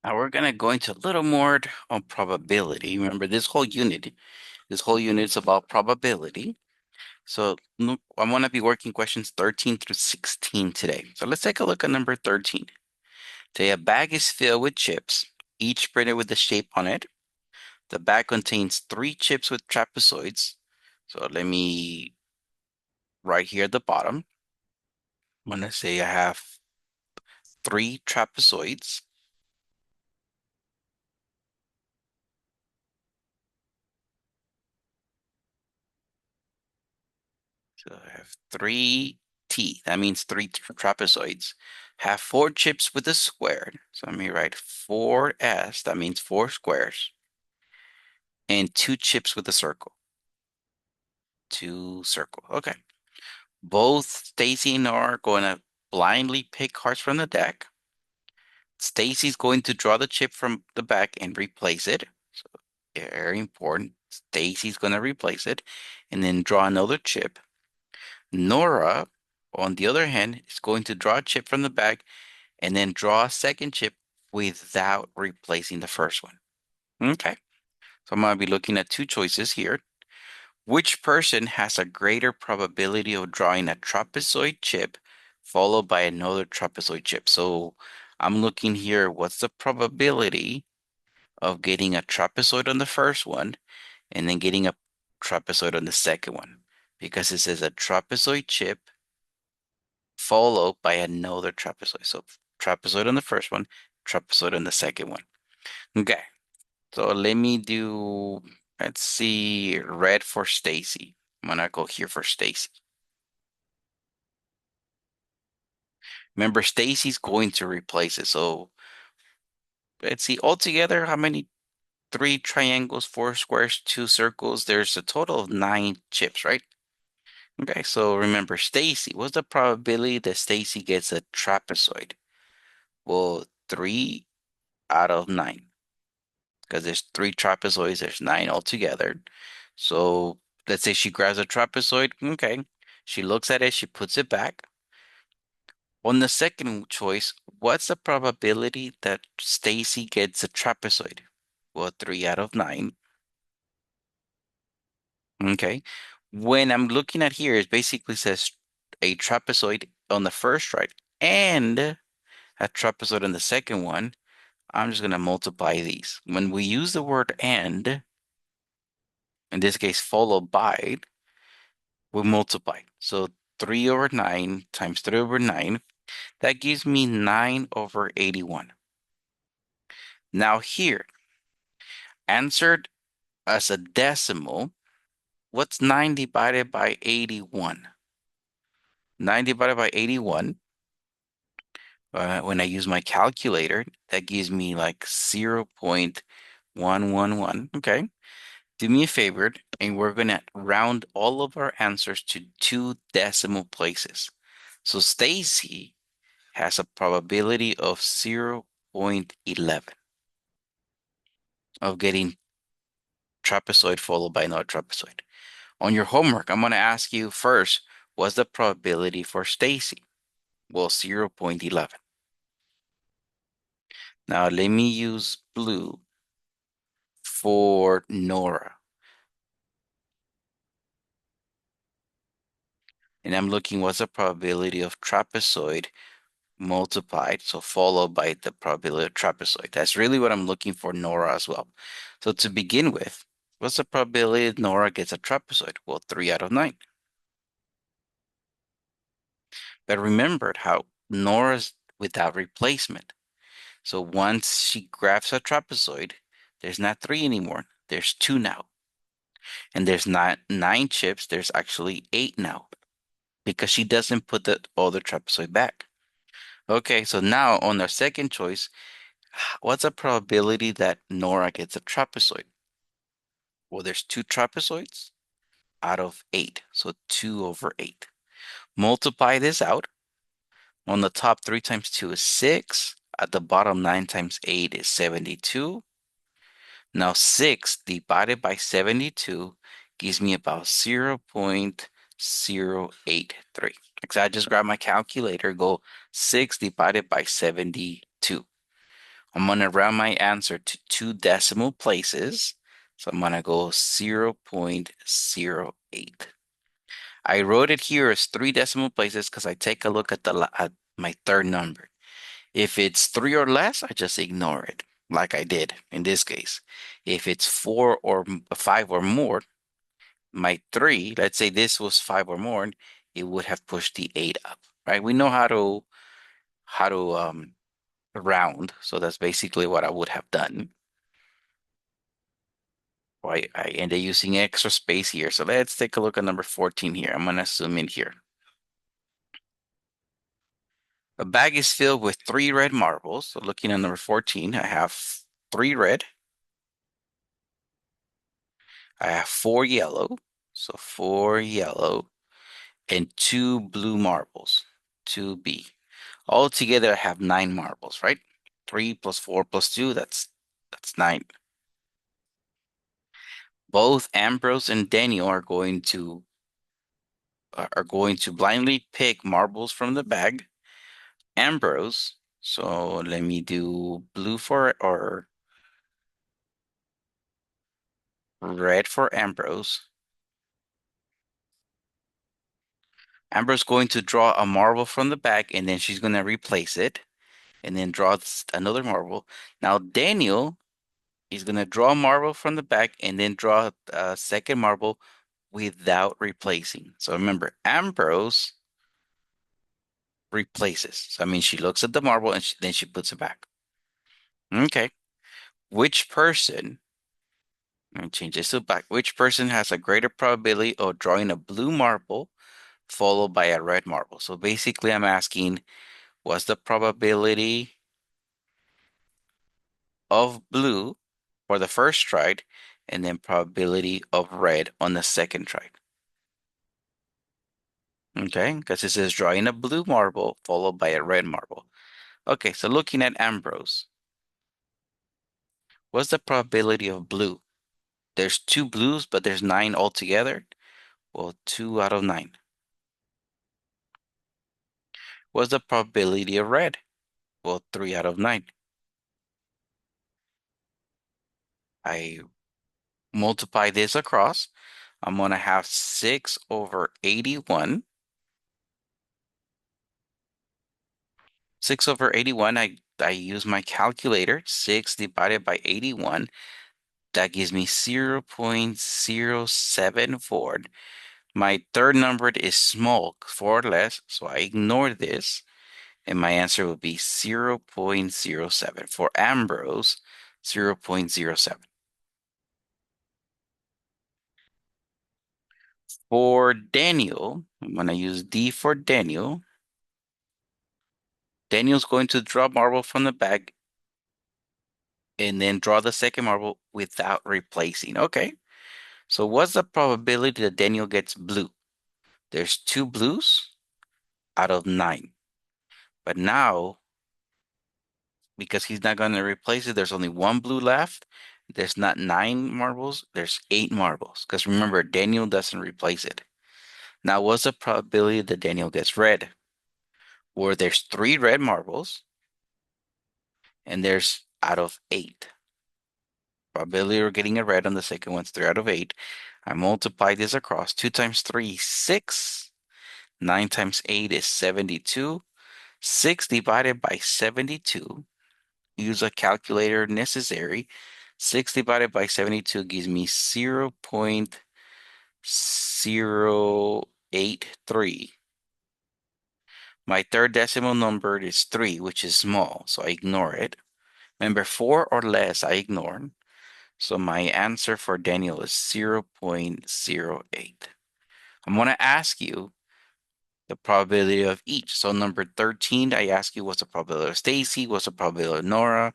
Now we're gonna go into a little more on probability. Remember, this whole unit is about probability. So look, I'm gonna be working questions 13 through 16 today. So let's take a look at number 13. Today, a bag is filled with chips, each printed with a shape on it. The bag contains three chips with trapezoids. So let me right here at the bottom. I'm gonna say I have three trapezoids. So I have three T. That means three trapezoids. Have four chips with a square. So let me write 4S. That means four squares. And two chips with a circle. Two circle. Okay. Both Stacy and Nora are going to blindly pick cards from the deck. Stacy's going to draw the chip from the back and replace it. So very important. Stacy's going to replace it and then draw another chip. Nora, on the other hand, is going to draw a chip from the back and then draw a second chip without replacing the first one. Okay, so I'm going to be looking at two choices here. Which person has a greater probability of drawing a trapezoid chip followed by another trapezoid chip? So I'm looking here, what's the probability of getting a trapezoid on the first one and then getting a trapezoid on the second one? Because it says a trapezoid chip followed by another trapezoid. So trapezoid on the first one, trapezoid on the second one. Okay, so let me do, let's see, red for Stacy. I'm gonna go here for Stacy. Remember, Stacy's going to replace it. So let's see, altogether, how many? Three triangles, four squares, two circles. There's a total of nine chips, right? Okay, so remember, Stacy, what's the probability that Stacy gets a trapezoid? Well, 3 out of 9. Because there's three trapezoids, there's nine altogether. So let's say she grabs a trapezoid. Okay. She looks at it, she puts it back. On the second choice, what's the probability that Stacy gets a trapezoid? Well, 3 out of 9. Okay. When I'm looking at here, it basically says a trapezoid on the first try and a trapezoid on the second one. I'm just going to multiply these. When we use the word and, in this case, followed by, we multiply. So 3 over 9 times 3 over 9, that gives me 9 over 81. Now here, answered as a decimal, what's 9 divided by 81? 9 divided by 81, when I use my calculator, that gives me like 0.111. Okay. Do me a favor, and we're going to round all of our answers to two decimal places. So Stacy has a probability of 0.11 of getting trapezoid followed by another trapezoid. On your homework, I'm going to ask you first, what's the probability for Stacy? Well, 0.11. Now let me use blue for Nora. And I'm looking what's the probability of trapezoid multiplied, so followed by the probability of trapezoid. That's really what I'm looking for Nora as well. So to begin with, what's the probability Nora gets a trapezoid? Well, 3 out of 9. But remember how Nora's without replacement. So once she grabs a trapezoid, there's not three anymore. There's two now. And there's not nine chips, there's actually eight now because she doesn't put the other trapezoid back. Okay, so now on our second choice, what's the probability that Nora gets a trapezoid? Well, there's two trapezoids out of 8, so 2 over 8. Multiply this out. On the top, 3 times 2 is 6. At the bottom, 9 times 8 is 72. Now, 6 divided by 72 gives me about 0.083. So I just grab my calculator, go 6 divided by 72. I'm gonna round my answer to two decimal places. So I'm gonna go 0.08. I wrote it here as three decimal places because I take a look at at my third number. If it's three or less, I just ignore it, like I did in this case. If it's four or five or more, my three, let's say this was five or more, it would have pushed the eight up, right? We know how to round, so that's basically what I would have done. I ended using extra space here. So let's take a look at number 14 here. I'm gonna zoom in here. A bag is filled with three red marbles. So looking at number 14, I have three red. I have four yellow. So four yellow and two blue marbles. 2B. Altogether, I have nine marbles, right? Three plus four plus two, that's nine. Both Ambrose and Daniel are going to blindly pick marbles from the bag. Ambrose, so let me do blue for or red for Ambrose. Ambrose going to draw a marble from the bag and then she's going to replace it and then draw another marble. Now Daniel is going to draw a marble from the bag and then draw a second marble without replacing. So remember, Ambrose replaces. So I mean, she looks at the marble and then she puts it back. Okay. Which person, let me change this to black. Which person has a greater probability of drawing a blue marble followed by a red marble? So basically, I'm asking, what's the probability of blue for the first try and then probability of red on the second try? Okay, because it says drawing a blue marble followed by a red marble. Okay, so looking at Ambrose, what's the probability of blue? There's two blues, but there's nine altogether. Well, two out of nine. What's the probability of red? Well, three out of nine. I multiply this across. I'm going to have 6 over 81. 6 over 81, I use my calculator. 6 divided by 81. That gives me 0.074. My third number is small, 4 or less, so I ignore this. And my answer would be 0.07. For Ambrose, 0.07. For Daniel, I'm going to use D for Daniel. Daniel's going to draw marble from the bag and then draw the second marble without replacing. Okay, so what's the probability that Daniel gets blue? There's two blues out of nine. But now, because he's not going to replace it, there's only one blue left. There's not nine marbles, there's eight marbles. Because remember, Daniel doesn't replace it. Now, what's the probability that Daniel gets red? Where there's three red marbles and there's out of eight. Probability of getting a red on the second one's 3 out of 8. I multiply this across. 2 times 3 is 6. 9 times 8 is 72. 6 divided by 72. Use a calculator necessary. 6 divided by 72 gives me 0.083. My third decimal number is 3, which is small, so I ignore it. Remember, 4 or less, I ignore. So my answer for Daniel is 0.08. I'm going to ask you the probability of each. So number 13, I ask you what's the probability of Stacy, what's the probability of Nora.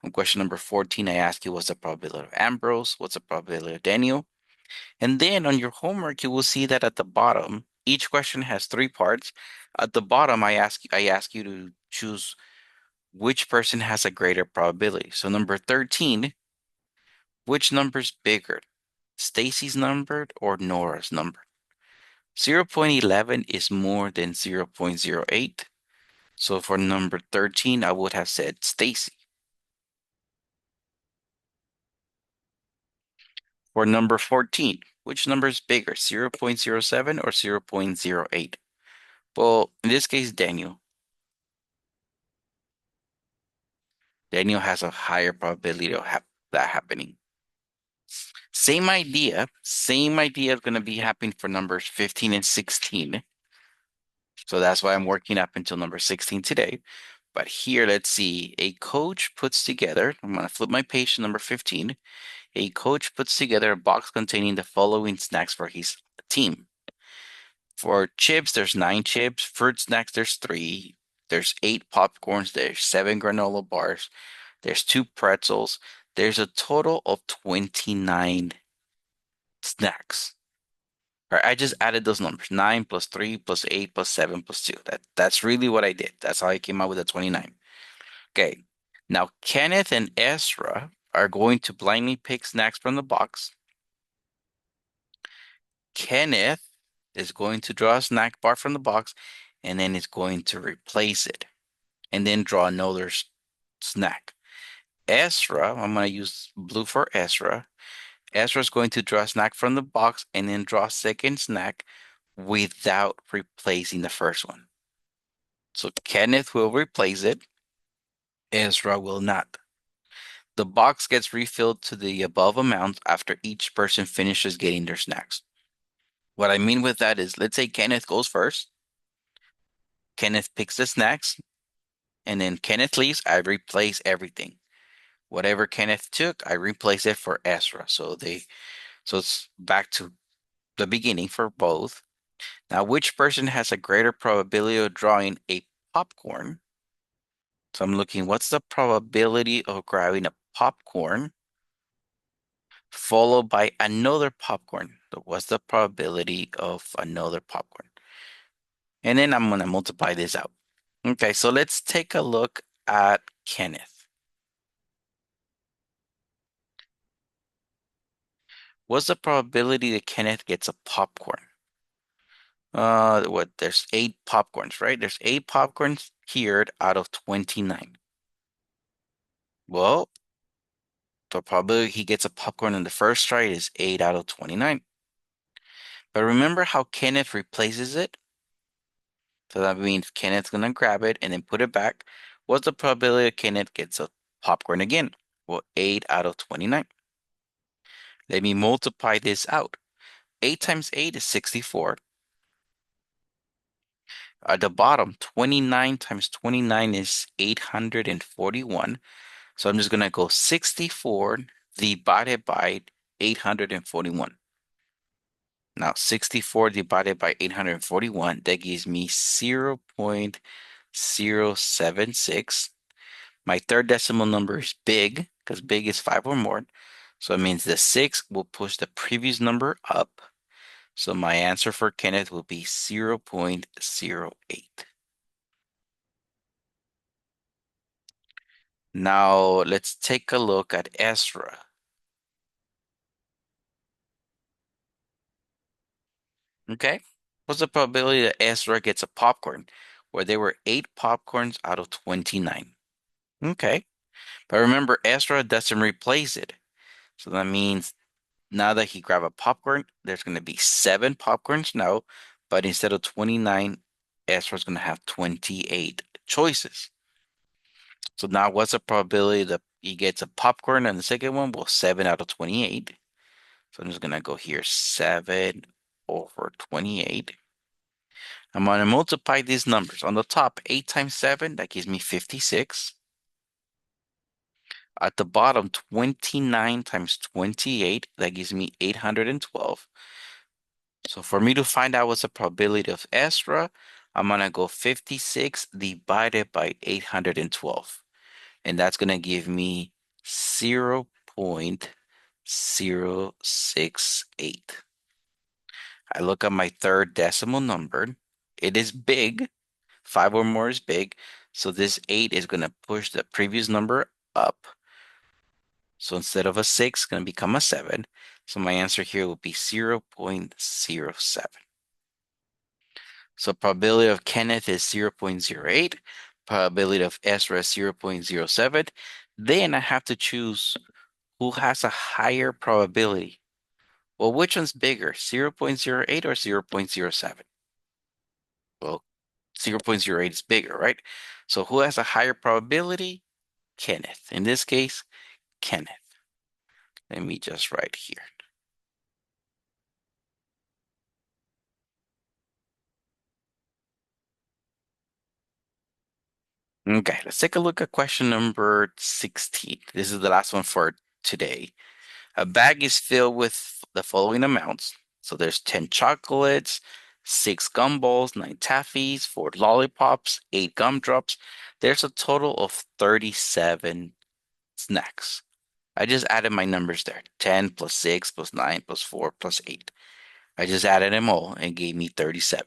On question number 14, I ask you what's the probability of Ambrose, what's the probability of Daniel. And then on your homework, you will see that at the bottom, each question has three parts. At the bottom, I ask you to choose which person has a greater probability. So number 13, which number's bigger? Stacy's number or Nora's number? 0.11 is more than 0.08. So for number 13, I would have said Stacy. For number 14, which number is bigger, 0.07 or 0.08? Well, in this case, Daniel. Daniel has a higher probability of that happening. Same idea is going to be happening for numbers 15 and 16. So that's why I'm working up until number 16 today. But here, let's see. A coach puts together, I'm going to flip my page to number 15. A coach puts together a box containing the following snacks for his team. For chips, there's 9 chips. Fruit snacks, there's 3. There's 8 popcorns. There's 7 granola bars. There's 2 pretzels. There's a total of 29 snacks. All right, I just added those numbers. 9 plus 3 plus 8 plus 7 plus 2. That's really what I did. That's how I came out with the 29. Okay. Now Kenneth and Ezra are going to blindly pick snacks from the box. Kenneth is going to draw a snack bar from the box and then is going to replace it and then draw another snack. Ezra, I'm going to use blue for Ezra. Ezra is going to draw a snack from the box and then draw a second snack without replacing the first one. So Kenneth will replace it. Ezra will not. The box gets refilled to the above amount after each person finishes getting their snacks. What I mean with that is, let's say Kenneth goes first. Kenneth picks the snacks, and then Kenneth leaves. I replace everything. Whatever Kenneth took, I replace it for Ezra. So it's back to the beginning for both. Now, which person has a greater probability of drawing a popcorn? So I'm looking, what's the probability of grabbing a popcorn followed by another popcorn? So what's the probability of another popcorn? And then I'm going to multiply this out. Okay, so let's take a look at Kenneth. What's the probability that Kenneth gets a popcorn? There's 8 popcorns, right? There's 8 popcorns here out of 29. Well, the probability he gets a popcorn in the first try is 8 out of 29. But remember how Kenneth replaces it? So that means Kenneth's gonna grab it and then put it back. What's the probability that Kenneth gets a popcorn again? Well, 8 out of 29. Let me multiply this out. 8 times 8 is 64. At the bottom, 29 times 29 is 841. So I'm just going to go 64 divided by 841. Now, 64 divided by 841, that gives me 0.076. My third decimal number is big because big is 5 or more. So it means the 6 will push the previous number up. So my answer for Kenneth will be 0.08. Now let's take a look at Ezra. Okay. What's the probability that Ezra gets a popcorn? Where there were 8 popcorns out of 29. Okay. But remember, Ezra doesn't replace it. So that means now that he grabbed a popcorn, there's going to be 7 popcorns now. But instead of 29, Ezra's going to have 28 choices. So now what's the probability that he gets a popcorn on the second one? Well, 7 out of 28. So I'm just going to go here, 7 over 28. I'm going to multiply these numbers. On the top, 8 times 7, that gives me 56. At the bottom, 29 times 28, that gives me 812. So for me to find out what's the probability of Ezra, I'm going to go 56 divided by 812. And that's going to give me 0.068. I look at my third decimal number. It is big. 5 or more is big. So this 8 is going to push the previous number up. So instead of a 6, it's going to become a 7. So my answer here will be 0.07. So probability of Kenneth is 0.08. Probability of Ezra is 0.07. Then I have to choose who has a higher probability. Well, which one's bigger, 0.08 or 0.07? Well, 0.08 is bigger, right? So who has a higher probability? Kenneth. In this case, Kenneth. Let me just write here. Okay, let's take a look at question number 16. This is the last one for today. A bag is filled with the following amounts. So there's 10 chocolates, 6 gumballs, 9 taffies, 4 lollipops, 8 gumdrops. There's a total of 37 snacks. I just added my numbers there. 10 plus 6 plus 9 plus 4 plus 8. I just added them all and gave me 37.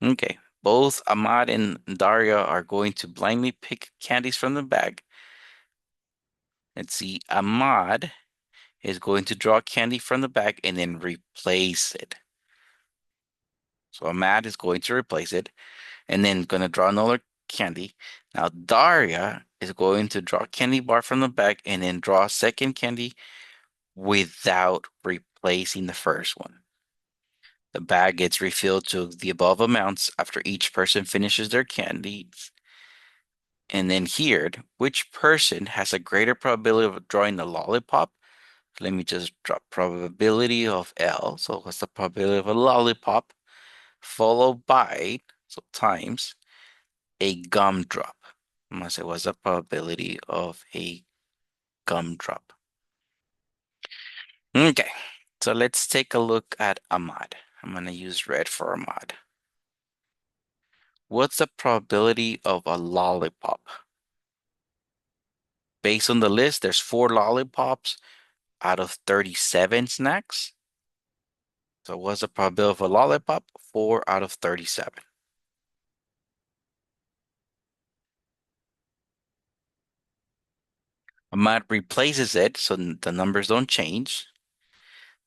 Okay. Both Ahmad and Daria are going to blindly pick candies from the bag. Let's see. Ahmad is going to draw candy from the bag and then replace it. So Ahmad is going to replace it and then going to draw another candy. Now Daria is going to draw a candy bar from the bag and then draw a second candy without replacing the first one. The bag gets refilled to the above amounts after each person finishes their candies. And then here, which person has a greater probability of drawing a lollipop? Let me just drop probability of L. So what's the probability of a lollipop? Followed by, so times, a gumdrop. I'm gonna say what's the probability of a gumdrop? Okay, so let's take a look at Ahmad. I'm gonna use red for Ahmad. What's the probability of a lollipop? Based on the list, there's 4 lollipops out of 37 snacks. So what's the probability of a lollipop? 4 out of 37. Ahmad replaces it, so the numbers don't change.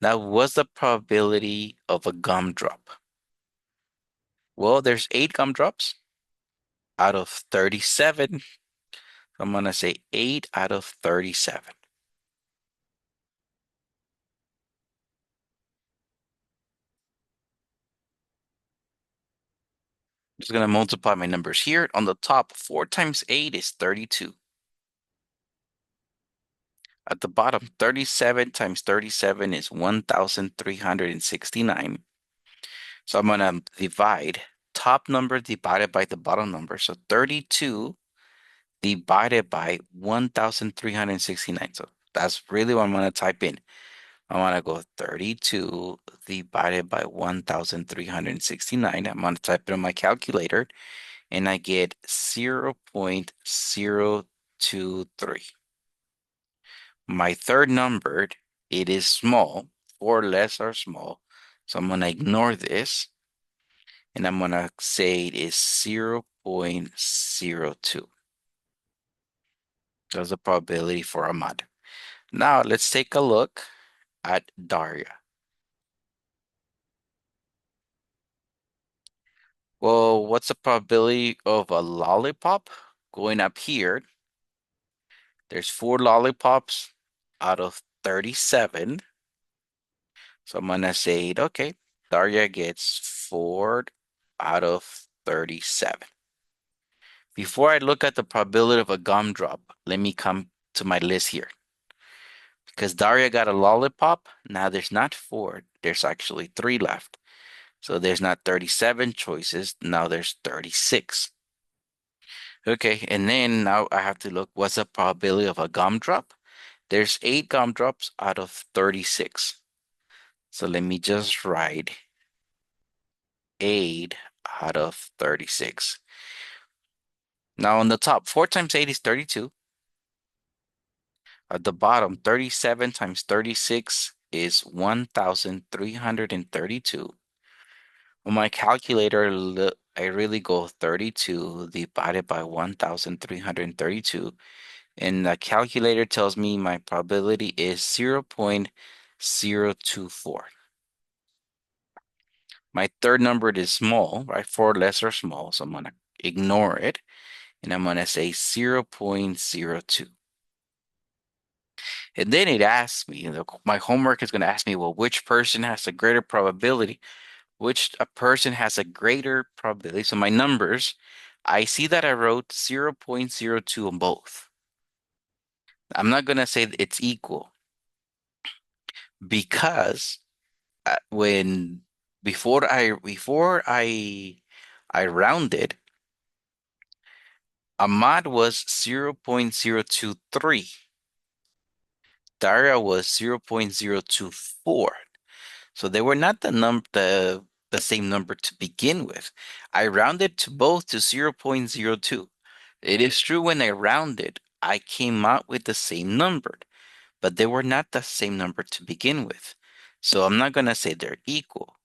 Now, what's the probability of a gumdrop? Well, there's 8 gumdrops out of 37. I'm gonna say 8 out of 37. Just gonna multiply my numbers here. On the top, 4 times 8 is 32. At the bottom, 37 times 37 is 1,369. So I'm gonna divide top number divided by the bottom number. So 32 divided by 1,369. So that's really what I'm gonna type in. I want to go 32 divided by 1,369. I'm going to type it on my calculator and I get 0.023. My third number, it is small, 4 less are small. So I'm going to ignore this and I'm going to say it is 0.02. That's the probability for Ahmad. Now let's take a look at Daria. Well, what's the probability of a lollipop? Going up here, there's 4 lollipops out of 37. So I'm gonna say, okay, Daria gets 4 out of 37. Before I look at the probability of a gumdrop, let me come to my list here. Because Daria got a lollipop, now there's not 4, there's actually 3 left. So there's not 37 choices, now there's 36. Okay, and then now I have to look what's the probability of a gumdrop? There's 8 gumdrops out of 36. So let me just write 8 out of 36. Now on the top, 4 times 8 is 32. At the bottom, 37 times 36 is 1,332. On my calculator, I really go 32 divided by 1,332. And the calculator tells me my probability is 0.024. My third number is small, right? 4 less or small, so I'm gonna ignore it, and I'm gonna say 0.02. And then it asks me, my homework is going to ask me, well, which person has a greater probability? Which a person has a greater probability? So my numbers, I see that I wrote 0.02 on both. I'm not going to say that it's equal because when before I rounded, Ahmad was 0.023. Daria was 0.024. So they were not the same number to begin with. I rounded to both to 0.02. It is true when I rounded, I came out with the same number, but they were not the same number to begin with. So I'm not gonna say they're equal.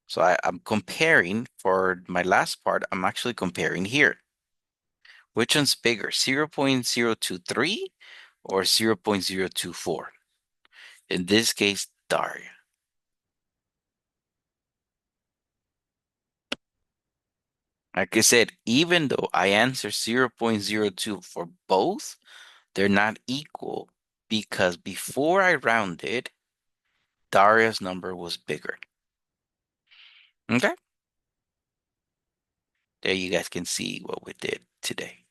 So I'm comparing for my last part, I'm actually comparing here. Which one's bigger, 0.023 or 0.024? In this case, Daria. Like I said, even though I answered 0.02 for both, they're not equal because before I rounded, Daria's number was bigger. Okay, there you guys can see what we did today.